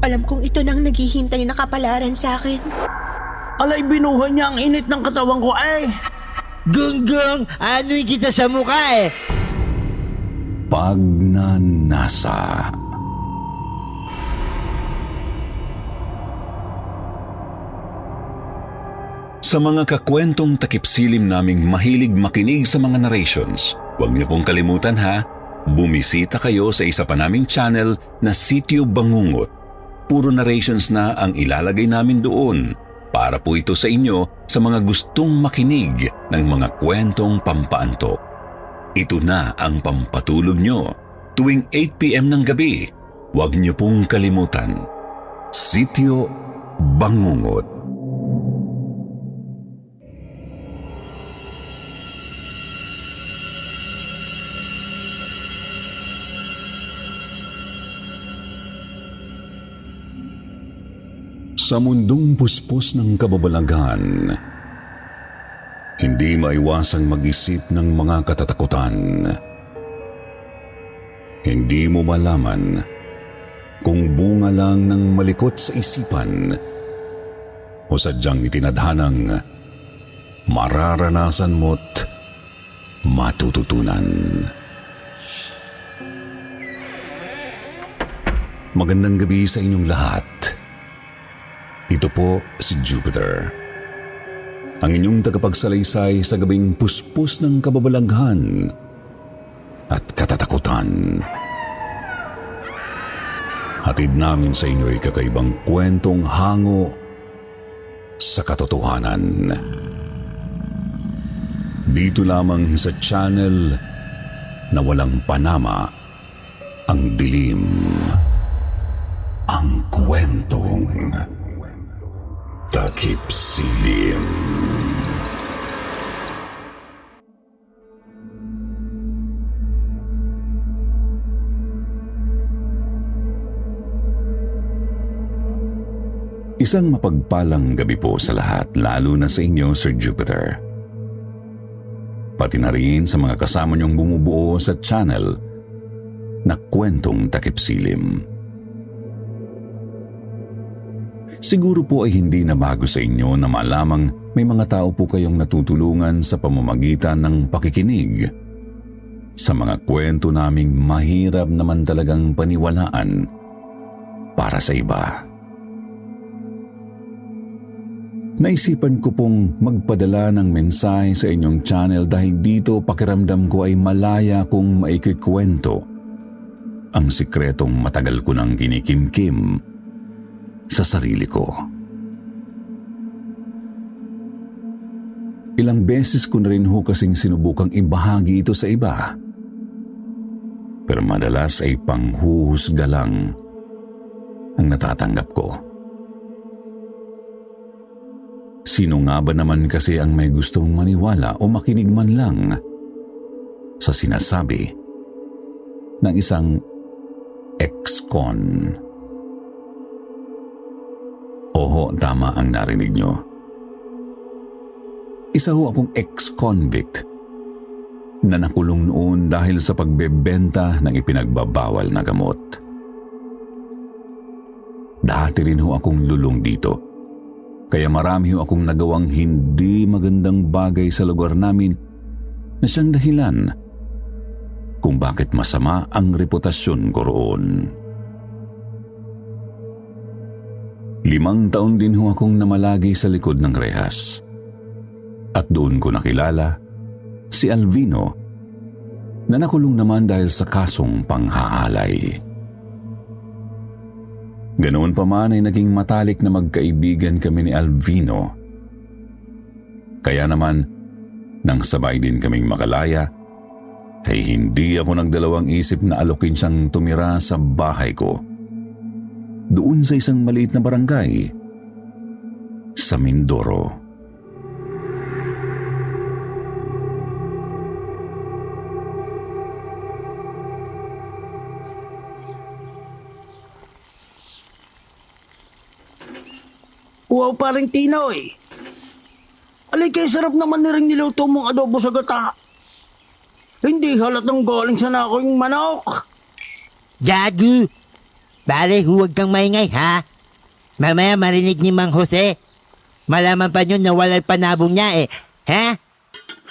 Alam kong ito nang naghihintay na kapalaran sa akin. Alay, binuhay niya ang init ng katawan ko eh. Gunggong, ano'y kita sa mukha eh. Pagnanasa. Sa mga kakwentong takipsilim naming mahilig makinig sa mga narrations, huwag niyo pong kalimutan ha, bumisita kayo sa isa pa naming channel na Sitio Bangungot. Puro narrations na ang ilalagay namin doon para po ito sa inyo sa mga gustong makinig ng mga kwentong pampaantok. Ito na ang pampatulog nyo tuwing 8 p.m. ng gabi. Huwag niyo pong kalimutan. Sitio Bangungot. Sa mundong puspos ng kababalaghan, hindi maiwasang mag-isip ng mga katatakutan. Hindi mo malaman kung bunga lang ng malikot sa isipan o sadyang itinadhanang mararanasan mo't matututunan. Magandang gabi sa inyong lahat. Ito po si Jupiter, ang inyong tagapagsalaysay sa gabing puspos ng kababalaghan at katatakutan. Hatid namin sa inyo ay kakaibang kwentong hango sa katotohanan. Dito lamang sa channel na walang panama ang dilim. Ang kwentong takipsilim. Isang mapagpalang gabi po sa lahat, lalo na sa inyo, Sir Jupiter. Pati na rin sa mga kasama niyong bumubuo sa channel na kwentong takipsilim. Siguro po ay hindi na bago sa inyo na malamang may mga tao po kayong natutulungan sa pamamagitan ng pakikinig sa mga kwento naming mahirap naman talagang paniwalaan para sa iba. Naisipan ko pong magpadala ng mensahe sa inyong channel dahil dito pakiramdam ko ay malaya kong maikikwento ang sikretong matagal ko nang kinikimkim sa sarili ko. Ilang beses ko na rin ho kasing sinubukang ibahagi ito sa iba. Pero madalas ay panghuhusga lang ang natatanggap ko. Sino nga ba naman kasi ang may gustong maniwala o makinig man lang sa sinasabi ng isang ex-con? Oho, tama ang narinig nyo. Isa ho akong ex-convict na nakulong noon dahil sa pagbebenta ng ipinagbabawal na gamot. Dati rin ho akong lulong dito, kaya marami ho akong nagawang hindi magandang bagay sa lugar namin na siyang dahilan kung bakit masama ang reputasyon ko roon. 5 taon din ho akong namalagi sa likod ng rehas. At doon ko nakilala si Alvino na nakulong naman dahil sa kasong panghahalay. Ganoon pa man ay naging matalik na magkaibigan kami ni Alvino. Kaya naman, nang sabay din kaming makalaya, ay hindi ako nagdalawang isip na alokin siyang tumira sa bahay ko. Doon sa isang maliit na barangay sa Mindoro. Wow, paring Tinoy. Alay, kay sarap naman ni ring niluto mong adobo sa gata. Hindi halatang galing sana ako yung manok. Gago! Pare, huwag kang maingay, ha? Mamaya marinig ni Mang Jose. Malaman pa nyo na walay panabong niya, ha?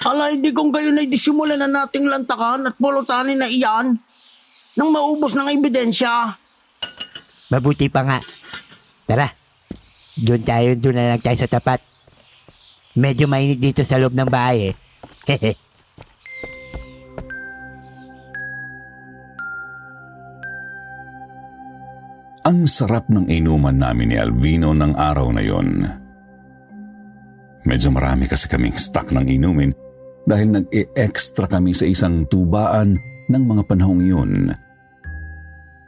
Ala, hindi kung gayon ay disimula na nating lantakan at pulutanin na iyan nang maubos ng ebidensya. Mabuti pa nga. Tara, doon na lang tayo sa tapat. Medyo mainit dito sa loob ng bahay, Hehe. Ang sarap ng inuman namin ni Alvino ng araw na yon. Medyo marami kasi kaming stock ng inumin dahil nag-e-extra kami sa isang tubaan ng mga panahong yun.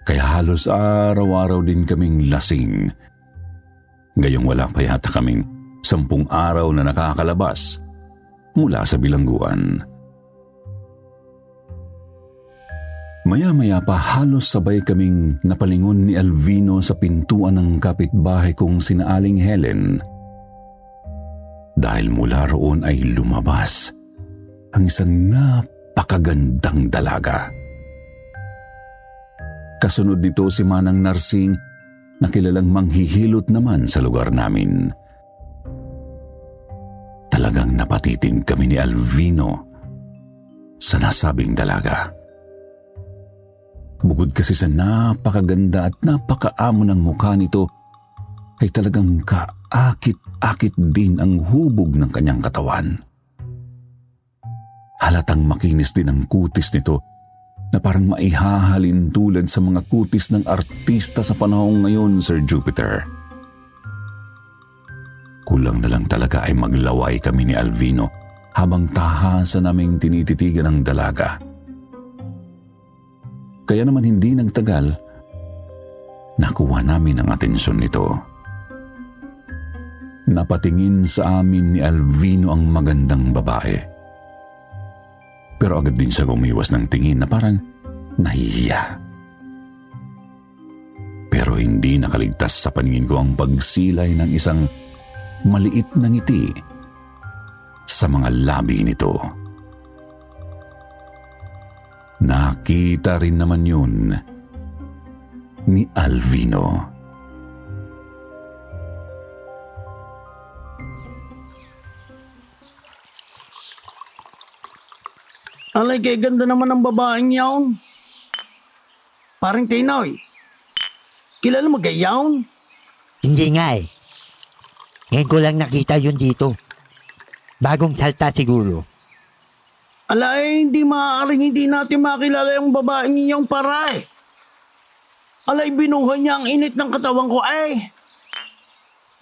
Kaya halos araw-araw din kaming lasing. Gayong wala pa yata kaming 10 araw na nakakalabas mula sa bilangguan. Maya-maya pa halos sabay kaming napalingon ni Alvino sa pintuan ng kapitbahay kong sina Aling Helen. Dahil mula roon ay lumabas ang isang napakagandang dalaga. Kasunod nito si Manang Narsing na kilalang manghihilot naman sa lugar namin. Talagang napatitig kami ni Alvino sa nasabing dalaga. Bukod kasi sa napakaganda at napakaamo ng mukha nito, ay talagang kaakit-akit din ang hubog ng kanyang katawan. Halatang makinis din ang kutis nito na parang maihahalin tulad sa mga kutis ng artista sa panahong ngayon, Sir Jupiter. Kulang na lang talaga ay maglaway kami ni Alvino habang tahasan naming tinititigan ng dalaga. Kaya naman hindi nagtagal, nakuha namin ang atensyon nito. Napatingin sa amin ni Alvino ang magandang babae. Pero agad din siya gumiwas ng tingin na parang nahihiya. Pero hindi nakaligtas sa paningin ko ang pagsilay ng isang maliit na ngiti sa mga labi nito. Nakita rin naman yun ni Alvino. Alay, kay ganda naman ng babaeng yaon. Parang Tinoy. Kilala mo gayaon? Hindi nga, Ngayon ko lang nakita yun dito. Bagong salta siguro. Alay, hindi maaaring hindi natin makilala yung babaeng iyong paray. Alay, binuhay niya ang init ng katawan ko,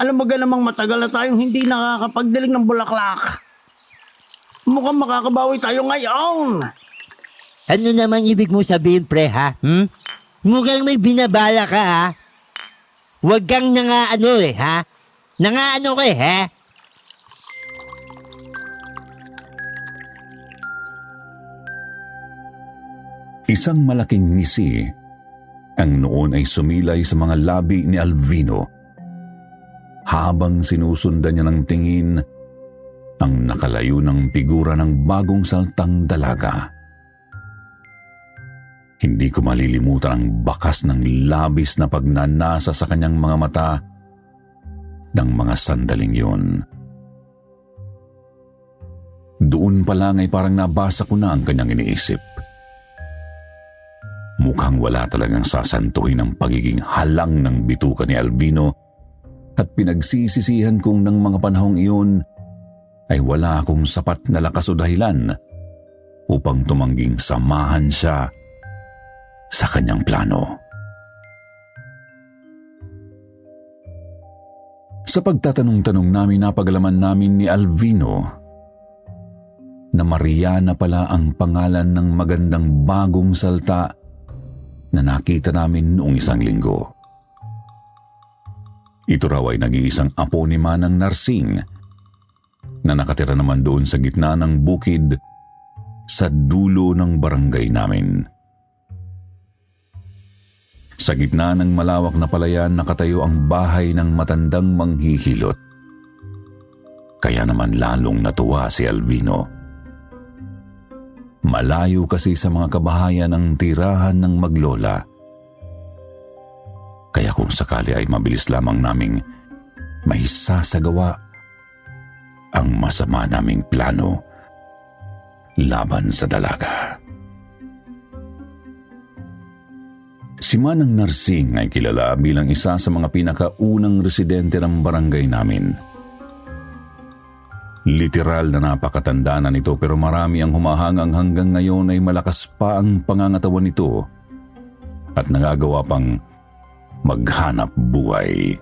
Alam mo namang matagal na tayong hindi nakakapagdilig ng bulaklak. Mukhang makakabawi tayo ngayon. Ano naman ibig mo sabihin, pre, ha? Mukhang may binabala ka, ha? Huwag kang nangaano, ha? Nangaano ka, ha? Isang malaking ngisi ang noon ay sumilay sa mga labi ni Alvino habang sinusundan niya ng tingin ang nakalayo ng figura ng bagong saltang dalaga. Hindi ko malilimutan ang bakas ng labis na pagnanasa sa kanyang mga mata ng mga sandaling yun. Doon pa lang ay parang nabasa ko na ang kanyang iniisip. Mukhang wala talagang sasantuhin ang pagiging halang ng bituka ni Alvino at pinagsisisihan kong ng mga panahong iyon ay wala akong sapat na lakas o dahilan upang tumangging samahan siya sa kanyang plano. Sa pagtatanong-tanong namin, napagalaman namin ni Alvino na Mariana pala ang pangalan ng magandang bagong salta na nakita namin noong isang linggo. Ito raw ay nag-iisang apo ni Manang Narsing na nakatira naman doon sa gitna ng bukid sa dulo ng barangay namin. Sa gitna ng malawak na palayan nakatayo ang bahay ng matandang manghihilot. Kaya naman lalong natuwa si Alvino. Malayo kasi sa mga kabahayan ang tirahan ng maglola. Kaya kung sakali ay mabilis lamang naming maisasagawa ang masama naming plano laban sa dalaga. Si Manang Narsing ay kilala bilang isa sa mga pinakaunang residente ng barangay namin. Literal na napakatanda na nito pero marami ang humahangang hanggang ngayon ay malakas pa ang pangangatawan nito at nagagawa pang maghanap buhay.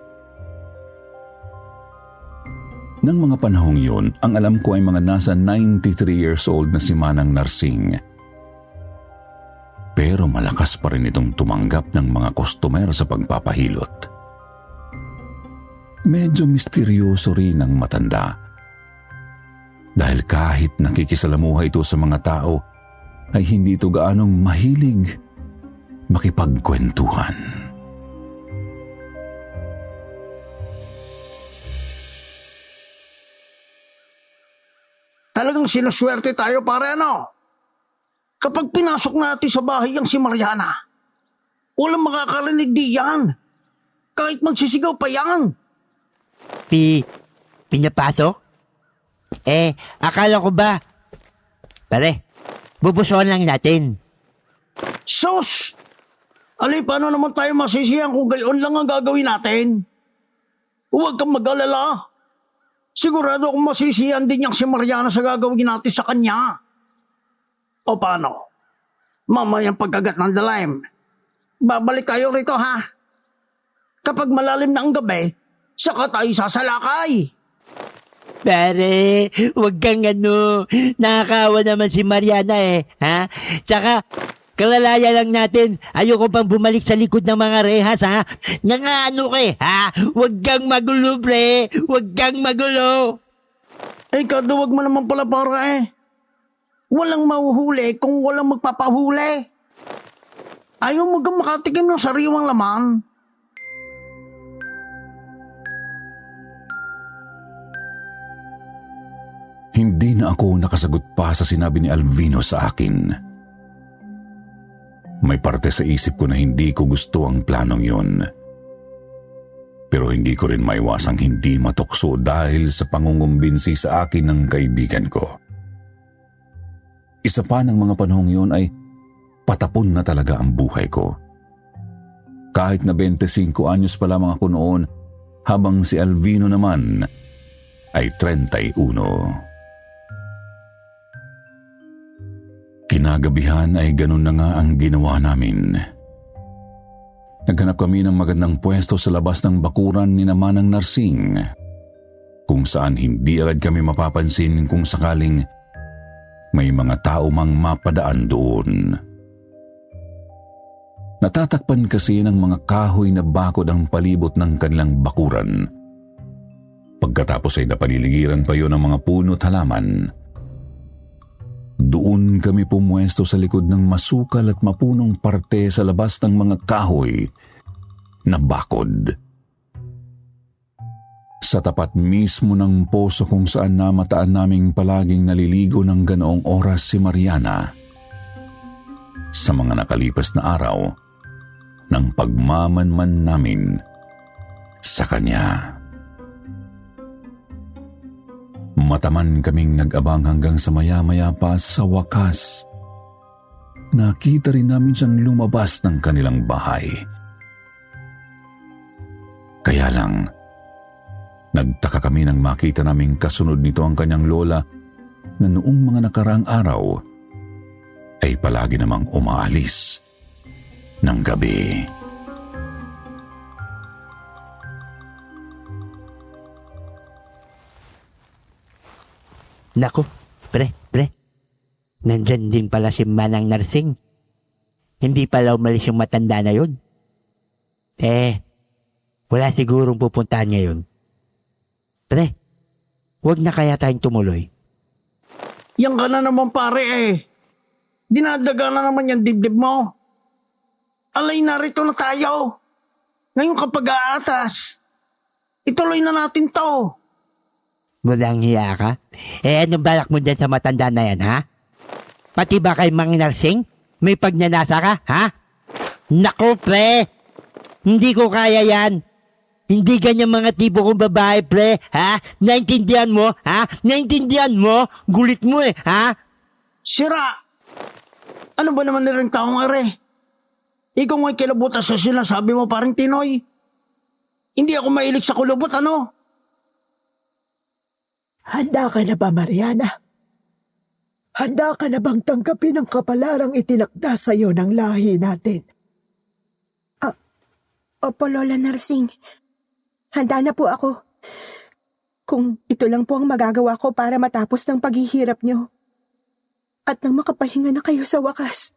Nang mga panahong yun, ang alam ko ay mga nasa 93 years old na si Manang Narsing. Pero malakas pa rin itong tumanggap ng mga customer sa pagpapahilot. Medyo misteryoso rin ang matanda. Dahil kahit nakikisalamuha ito sa mga tao, ay hindi ito gaanong mahilig makipagkwentuhan. Talagang sinaswerte tayo pare ano? Kapag pinasok natin sa bahay ang si Mariana, walang makakarinig di yan. Kahit magsisigaw pa yan. Pinapasok? Akala ko ba? Pare, bubusuan lang natin. Sus! Alay, paano naman tayo masisiyan kung gayon lang ang gagawin natin? Huwag kang mag-alala. Sigurado akong masisiyan din niyang si Mariana sa gagawin natin sa kanya. O paano? Mamayang pagkagat ng dalaim. Babalik tayo rito ha? Kapag malalim na ang gabi, saka tayo sasalakay. Pare, wag kang nakakawa naman si Mariana ha? Tsaka, kalalaya lang natin, ayoko pang bumalik sa likod ng mga rehas ha? Ha? Wag kang magulo, pre, wag kang magulo. Kado, wag mo naman pala para Walang mahuhuli kung walang magpapahuli. Ayaw mo kang makatikim ng sariwang laman. Hindi na ako nakasagot pa sa sinabi ni Alvino sa akin. May parte sa isip ko na hindi ko gusto ang planong yun. Pero hindi ko rin maiwasang hindi matukso dahil sa pangungumbinsi sa akin ng kaibigan ko. Isa pa ng mga panahong yun ay patapon na talaga ang buhay ko. Kahit na 25 anyos pa lamang ako noon, habang si Alvino naman ay 31. Kinagabihan ay ganun na nga ang ginawa namin. Naghanap kami ng magandang pwesto sa labas ng bakuran ni Manang Narsing, kung saan hindi agad kami mapapansin kung sakaling may mga tao mang mapadaan doon. Natatakpan kasi ng mga kahoy na bakod ang palibot ng kanilang bakuran. Pagkatapos ay napaliligiran pa yun ng mga puno at halaman. Doon kami pumwesto sa likod ng masukal at mapunong parte sa labas ng mga kahoy na bakod. Sa tapat mismo ng poso kung saan namataan naming palaging naliligo ng ganoong oras si Mariana. Sa mga nakalipas na araw, ng pagmamanman namin sa kanya. Mataman kaming nag-abang hanggang sa maya-maya pa sa wakas. Nakita rin namin siyang lumabas ng kanilang bahay. Kaya lang, nagtaka kami nang makita naming kasunod nito ang kanyang lola na noong mga nakaraang araw ay palagi namang umaalis ng gabi. Naku, pre, nandyan din pala si Manang Narsing. Hindi pala umalis yung matanda na yun. Wala sigurong pupuntahan ngayon. Pre, huwag na kaya tayong tumuloy. Yan ka na naman pare Dinadaga na naman yung dibdib mo. Alay, narito na tayo. Ngayon kapag aatas, ituloy na natin to. Walang hiya ka? Anong balak mo dyan sa matanda na yan, ha? Pati ba kay Mang Narsing? May pagnanasa ka, ha? Naku, pre! Hindi ko kaya yan. Hindi ganyan mga tipo kong babae, pre. Ha? Naintindihan mo? Ha? Naintindihan mo? Gulit mo eh, ha? Sira! Ano ba naman nilang taong are? Ikaw nga'y kilabutan sa sinasabi mo parang Tinoy. Hindi ako mailig sa kulubot, ano? Handa ka na ba, Mariana? Handa ka na bang tanggapin ang kapalarang itinakda sa iyo ng lahi natin? Opo, Lola Narsing. Handa na po ako. Kung ito lang po ang magagawa ko para matapos ng paghihirap niyo. At nang makapahinga na kayo sa wakas.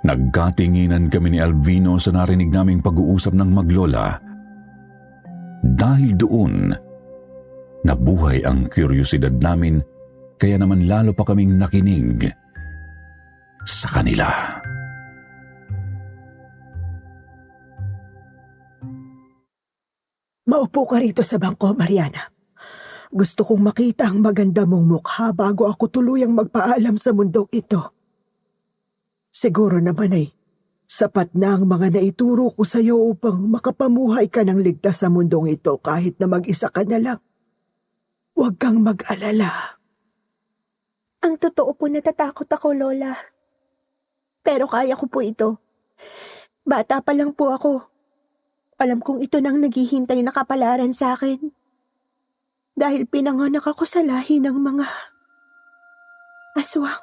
Nagkatinginan kami ni Alvino sa narinig naming pag-uusap ng maglola. Dahil doon, nabuhay ang kuryosidad namin, kaya naman lalo pa kaming nakinig sa kanila. Maupo ka rito sa bangko, Mariana. Gusto kong makita ang maganda mong mukha bago ako tuluyang magpaalam sa mundong ito. Siguro naman ay sapat na ang mga naituro ko sa iyo upang makapamuhay ka ng ligtas sa mundong ito kahit na mag-isa ka na lang. Huwag kang mag-alala. Ang totoo po natatakot ako, Lola. Pero kaya ko po ito. Bata pa lang po ako. Alam kong ito nang naghihintay na kapalaran sa akin. Dahil pinanganak ako sa lahi ng mga aswang.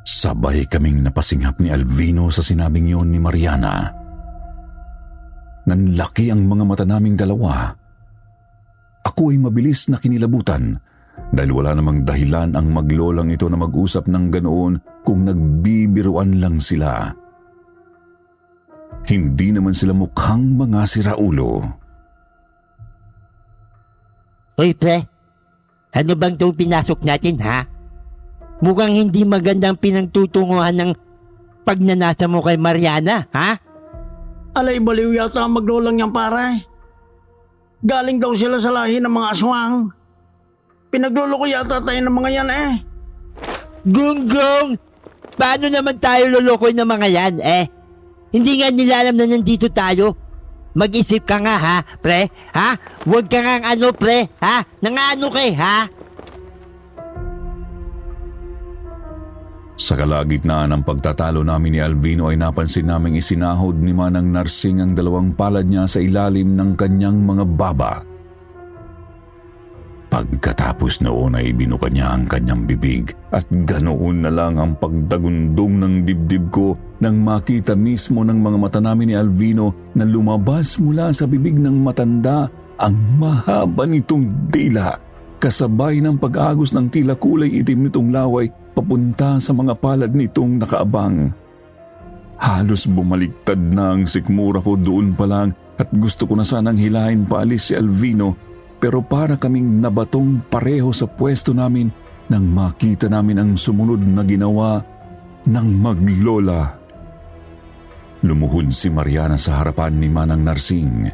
Sabay kaming napasinghap ni Alvino sa sinabing yun ni Mariana. Nanlaki ang mga mata naming dalawa. Ako ay mabilis na kinilabutan dahil wala namang dahilan ang maglolang ito na mag-usap ng ganoon kung nagbibiruan lang sila. Hindi naman sila mukhang mga siraulo. Hoy, pre. Ano bang itong pinasok natin, ha? Mukhang hindi magandang pinagtutunguhan ng pagnanasa mo kay Mariana, ha? Alay, baliw yata ang maglolang niyang pare. Galing daw sila sa lahi ng mga aswang. Pinagluloko yata tayo ng mga yan eh. Gunggong! Paano naman tayo lulukoy ng mga yan, eh? Hindi nga nila alam na nandito tayo. Mag-isip ka nga, ha, pre? Ha? Huwag ka nga ano, pre? Ha? Nangano ka, ha? Sa kalagitnaan ng pagtatalo namin ni Alvino ay napansin naming isinahod ni Manang Narsing ang dalawang palad niya sa ilalim ng kanyang mga baba. Pagkatapos noon ay binuka niya ang kanyang bibig at ganoon na lang ang pagdagundong ng dibdib ko nang makita mismo ng mga mata namin ni Alvino na lumabas mula sa bibig ng matanda ang mahaba nitong dila kasabay ng pag-agos ng tila kulay itim nitong laway papunta sa mga palad nitong nakaabang. Halos bumaliktad na ang sikmura ko doon pa lang at gusto ko na sanang hilahin paalis si Alvino pero para kaming nabatong pareho sa pwesto namin nang makita namin ang sumunod na ginawa ng maglola. Lumuhod si Mariana sa harapan ni Manang Narsing.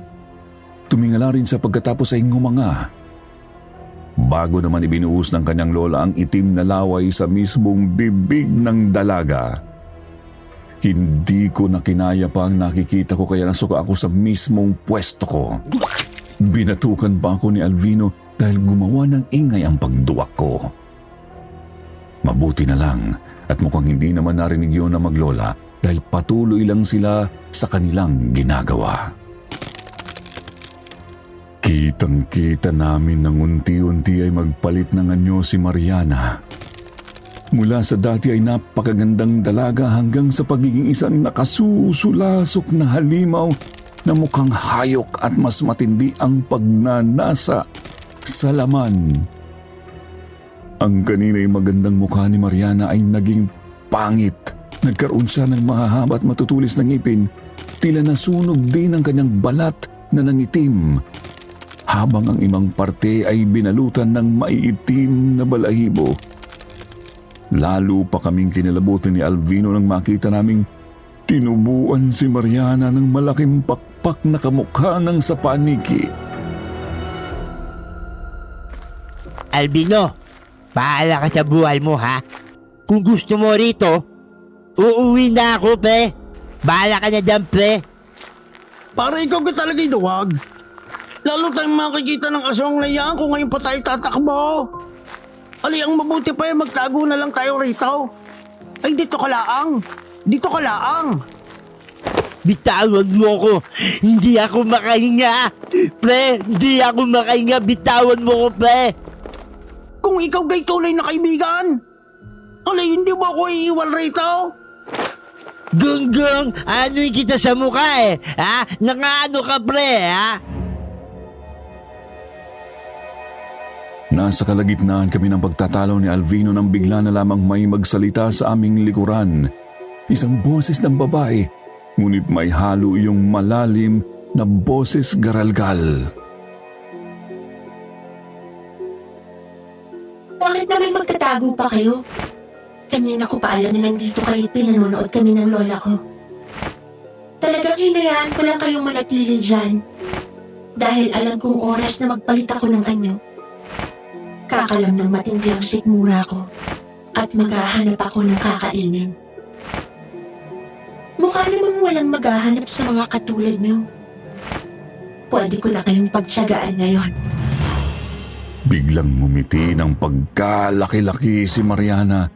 Tumingala rin sa pagkatapos ay ngumanga. Bago naman ibinuhos ng kanyang lola ang itim na laway sa mismong bibig ng dalaga. Hindi ko na kinaya pa ang nakikita ko kaya nasuka ako sa mismong pwesto ko. Binatukan pa ako ni Alvino dahil gumawa ng ingay ang pagduwak ko. Mabuti na lang at mukhang hindi naman narinig yun na maglola dahil patuloy lang sila sa kanilang ginagawa. Kitang-kita namin nang unti-unti ay magpalit ng anyo si Mariana. Mula sa dati ay napakagandang dalaga hanggang sa pagiging isang nakasusulasok na halimaw na mukhang hayok at mas matindi ang pagnanasa sa laman. Ang kanina'y magandang mukha ni Mariana ay naging pangit. Nagkaroon siya ng mahahaba at matutulis na ngipin. Tila nasunog din ang kanyang balat na nangitim. Habang ang imang parte ay binalutan ng maiitim na balahibo. Lalo pa kaming kinilabutan ni Alvino nang makita naming tinubuan si Mariana ng malaking pakpak na kamukha ng sa paniki. Albino, paala ka sa buhay mo ha. Kung gusto mo rito, uuwi na ako, pre. Bahala ka na dyan, pre. Para ikaw ka talaga iduwag. Lalo tayong makikita ng aswang na yan kung ngayon pa tayo tatakbo. Ali, ang mabuti pa magtago na lang tayo rito. Ay, dito ka laang. Dito ka laang. Bitawan mo ko. Hindi ako makahinga. Pre, hindi ako makahinga. Bitawan mo ko, pre. Kung ikaw gay tunay na kaibigan. Ali, hindi mo ako iiwan rito. Gunggong, ano'y kita sa mukha eh. Ha? Nakaano ka, pre, ha? Nasa kalagitnaan kami ng pagtatalo ni Alvino nang bigla na lamang may magsalita sa aming likuran. Isang boses ng babae, ngunit may halo yung malalim na boses garalgal. Bakit naman magtatago pa kayo? Kanina ko pa alam na nandito kayo pinanonood kami ng lola ko. Talagang hinayaan ko lang kayong manatili dyan. Dahil alam kong oras na magpalit ako ng anyo. Kakalam ng matindi ang sikmura ko at maghahanap ako ng kakainin. Mukha namang walang maghahanap sa mga katulad niyo. Pwede ko na kayong pagtiyagaan ngayon. Biglang ngumiti ng pagkalaki-laki si Mariana.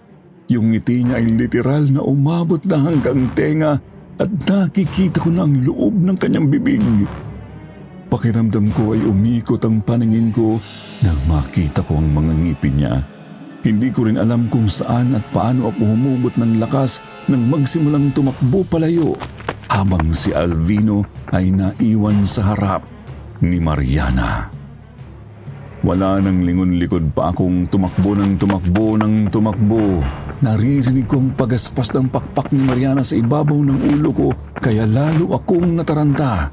Yung ngiti niya ay literal na umabot na hanggang tenga at nakikita ko na ang loob ng kanyang bibig. Pakiramdam ko ay umikot ang paningin ko nang makita ko ang mga ngipin niya. Hindi ko rin alam kung saan at paano ako humugot ng lakas nang magsimulang tumakbo palayo habang si Alvino ay naiwan sa harap ni Mariana. Wala nang lingon-likod pa akong tumakbo ng tumakbo. Naririnig ko ang pagaspas ng pakpak ni Mariana sa ibabaw ng ulo ko kaya lalo akong nataranta.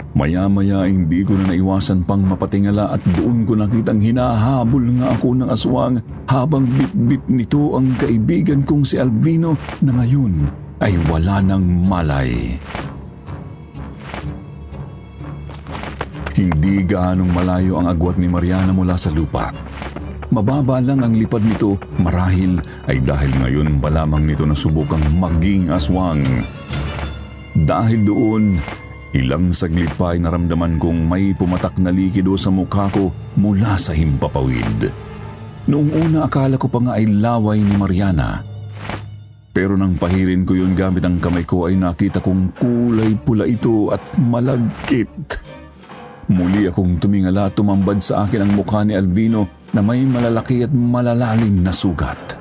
Maya-maya hindi ko na naiwasan pang mapatingala at doon ko nakitang hinahabol nga ako ng aswang habang bit-bit nito ang kaibigan kong si Alvino na ngayon ay wala ng malay. Hindi gaanong malayo ang agwat ni Mariana mula sa lupa. Mababa lang ang lipad nito marahil ay dahil ngayon pa lamang nito nasubukang maging aswang. Dahil doon, ilang saglit pa ay naramdaman kong may pumatak na likido sa mukha ko mula sa himpapawid. Noong una akala ko pa nga ay laway ni Mariana. Pero nang pahirin ko yun gamit ang kamay ko ay nakita kong kulay pula ito at malagkit. Muli akong tumingala at tumambad sa akin ang mukha ni Alvino na may malalaki at malalalim na sugat.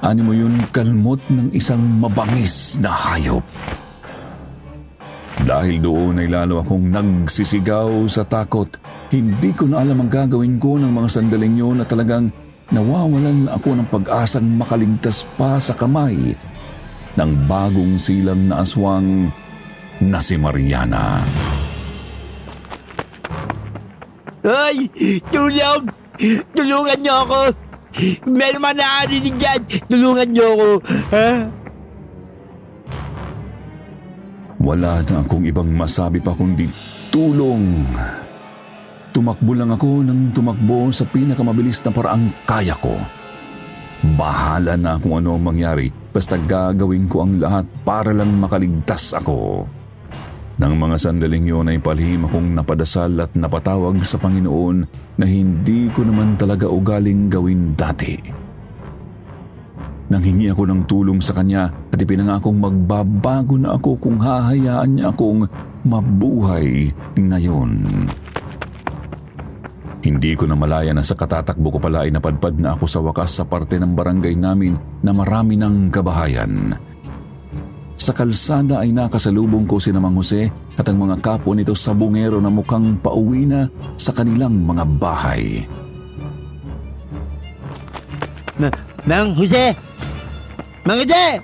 Animo yun kalmot ng isang mabangis na hayop. Dahil doon ay lalo akong nagsisigaw sa takot. Hindi ko na alam ang gagawin ko ng mga sandaling yun na talagang nawawalan na ako ng pag-asang makaligtas pa sa kamay ng bagong silang na aswang na si Mariana. Hoy! Tulong! Tulungan niyo ako! Meron man nakarinig dyan! Tulungan niyo ako! Ha? Wala na akong ibang masabi pa kundi tulong. Tumakbo lang ako ng tumakbo sa pinakamabilis na paraang kaya ko. Bahala na kung ano ang mangyari, basta gagawin ko ang lahat para lang makaligtas ako. Nang mga sandaling yun ay palihim akong napadasal at napatawag sa Panginoon na hindi ko naman talaga ugaling gawin dati. Nanghingi ako ng tulong sa kanya at ipinangakong magbabago na ako kung hahayaan niya akong mabuhay ngayon. Hindi ko na malaya na sa katatakbo ko pala ay napadpad na ako sa wakas sa parte ng barangay namin na marami ng kabahayan. Sa kalsada ay nakasalubong ko si Mang Jose at ang mga kapwa nito sa bungero na mukhang pauwi na sa kanilang mga bahay. Mang Jose! Mang Jose!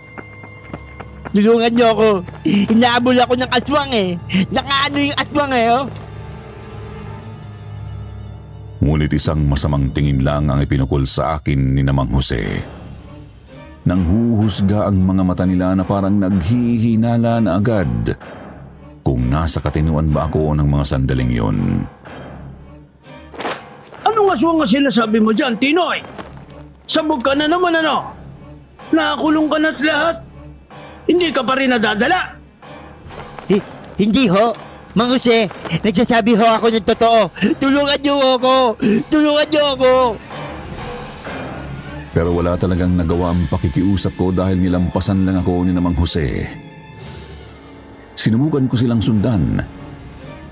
Tulungan niyo ako. Inaabol ako ng aswang eh. Nakaano yung aswang eh, oh. Ngunit isang masamang tingin lang ang ipinukol sa akin ni Mang Jose. Nang huhusga ang mga mata nila na parang naghihinala na agad kung nasa katinuan ba ako ng mga sandaling yon. Anong Anong aswang ang sinasabi mo dyan, Tinoy? Sabog ka na naman ano? Nakakulong ka na't lahat? Hindi ka pa rin nadadala? Hindi ho. Mang Jose, nagsasabi ho ako ng totoo. Tulungan niyo ako! Tulungan niyo ako! Pero wala talagang nagawa ang pakikiusap ko dahil nilampasan lang ako ni Mang Jose. Sinubukan ko silang sundan.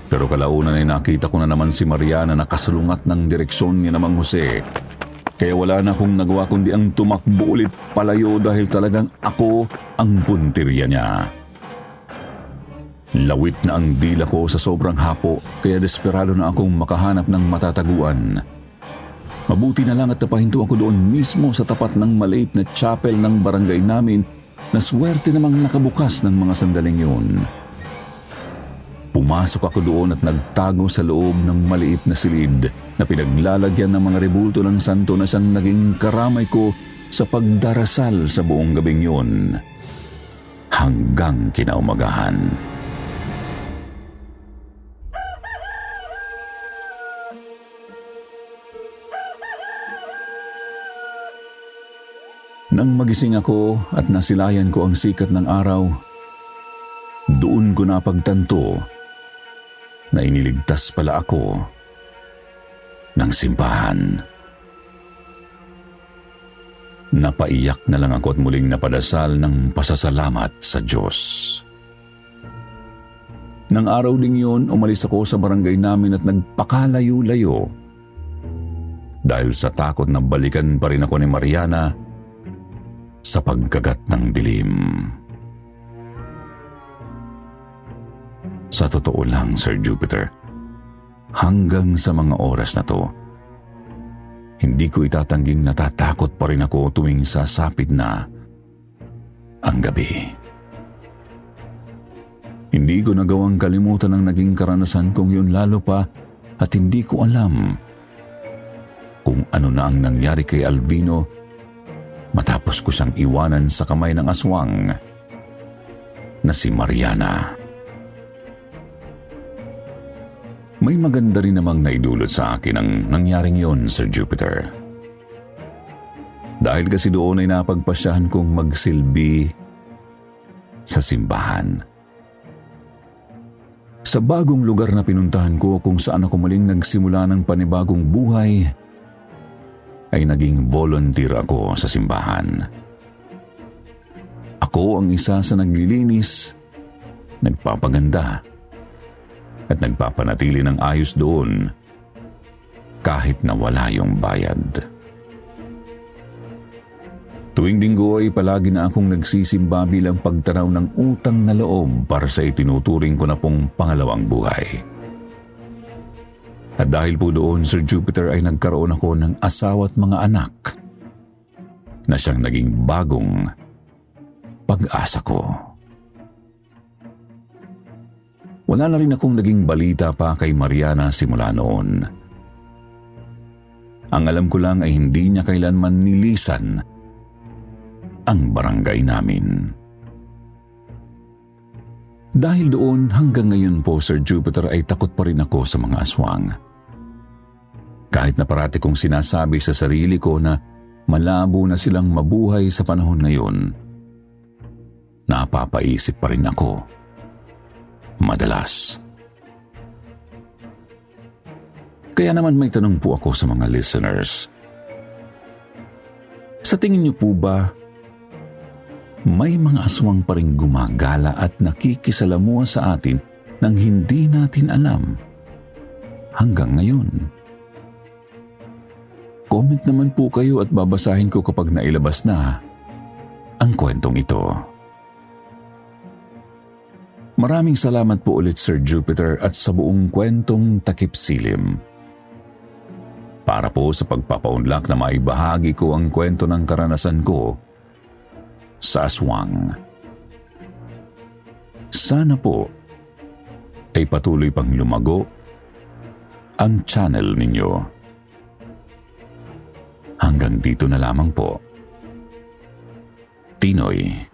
Pero kalaunan ay nakita ko na naman si Mariana na kasalungat ng direksyon ni Mang Jose. Kaya wala na akong nagawa kundi ang tumakbo ulit palayo dahil talagang ako ang puntirya niya. Lawit na ang dila ko sa sobrang hapo kaya desperado na akong makahanap ng matataguan. Mabuti na lang at napahinto ako doon mismo sa tapat ng maliit na chapel ng barangay namin na swerte namang nakabukas ng mga sandaling yun. Pumasok ako doon at nagtago sa loob ng maliit na silid na pinaglalagyan ng mga rebulto ng santo na siyang naging karamay ko sa pagdarasal sa buong gabing yun. Hanggang kinaumagahan. Nang magising ako at nasilayan ko ang sikat ng araw, doon ko napagtanto na iniligtas pala ako ng simbahan. Napaiyak na lang ako at muling napadasal ng pasasalamat sa Diyos. Nang araw ding yun, umalis ako sa barangay namin at nagpakalayo-layo dahil sa takot na balikan pa rin ako ni Mariana sa pagkagat ng dilim. Sa totoo lang, Sir Jupiter, hanggang sa mga oras na to, hindi ko itatangging natatakot pa rin ako tuwing sasapit na ang gabi. Hindi ko nagawang kalimutan ang naging karanasan kong yun lalo pa at hindi ko alam kung ano na ang nangyari kay Alvino matapos ko siyang iwanan sa kamay ng aswang na si Mariana. May maganda rin namang naidulot sa akin ang nangyaring yon, Sir Jupiter. Dahil kasi doon ay napagpasyahan kong magsilbi sa simbahan. Sa bagong lugar na pinuntahan ko kung saan ako muling nagsimula ng panibagong buhay, ay naging volunteer ako sa simbahan. Ako ang isa sa naglilinis, nagpapaganda, at nagpapanatili ng ayos doon kahit na wala yung bayad. Tuwing linggo ay palagi na akong nagsisimba bilang pagtanaw ng utang na loob para sa itinuturing ko na pong pangalawang buhay. At dahil po doon, Sir Jupiter, ay nagkaroon ako ng asawa at mga anak na siyang naging bagong pag-asa ko. Wala na rin akong naging balita pa kay Mariana simula noon. Ang alam ko lang ay hindi niya kailanman nilisan ang barangay namin. Dahil doon hanggang ngayon po, Sir Jupiter, ay takot pa rin ako sa mga aswang. Kahit na parati kong sinasabi sa sarili ko na malabo na silang mabuhay sa panahon ngayon, napapaisip pa rin ako madalas. Kaya naman may tanong po ako sa mga listeners. Sa tingin niyo po ba, may mga aswang pa rin gumagala at nakikisalamuha sa atin nang hindi natin alam hanggang ngayon? Comment naman po kayo at babasahin ko kapag nailabas na ang kwentong ito. Maraming salamat po ulit, Sir Jupiter, at sa buong kwentong Takip Silim. Para po sa pagpapaunlak na maibahagi ko ang kwento ng karanasan ko sa aswang. Sana po ay patuloy pang lumago ang channel ninyo. Hanggang dito na lamang po. Tinoy.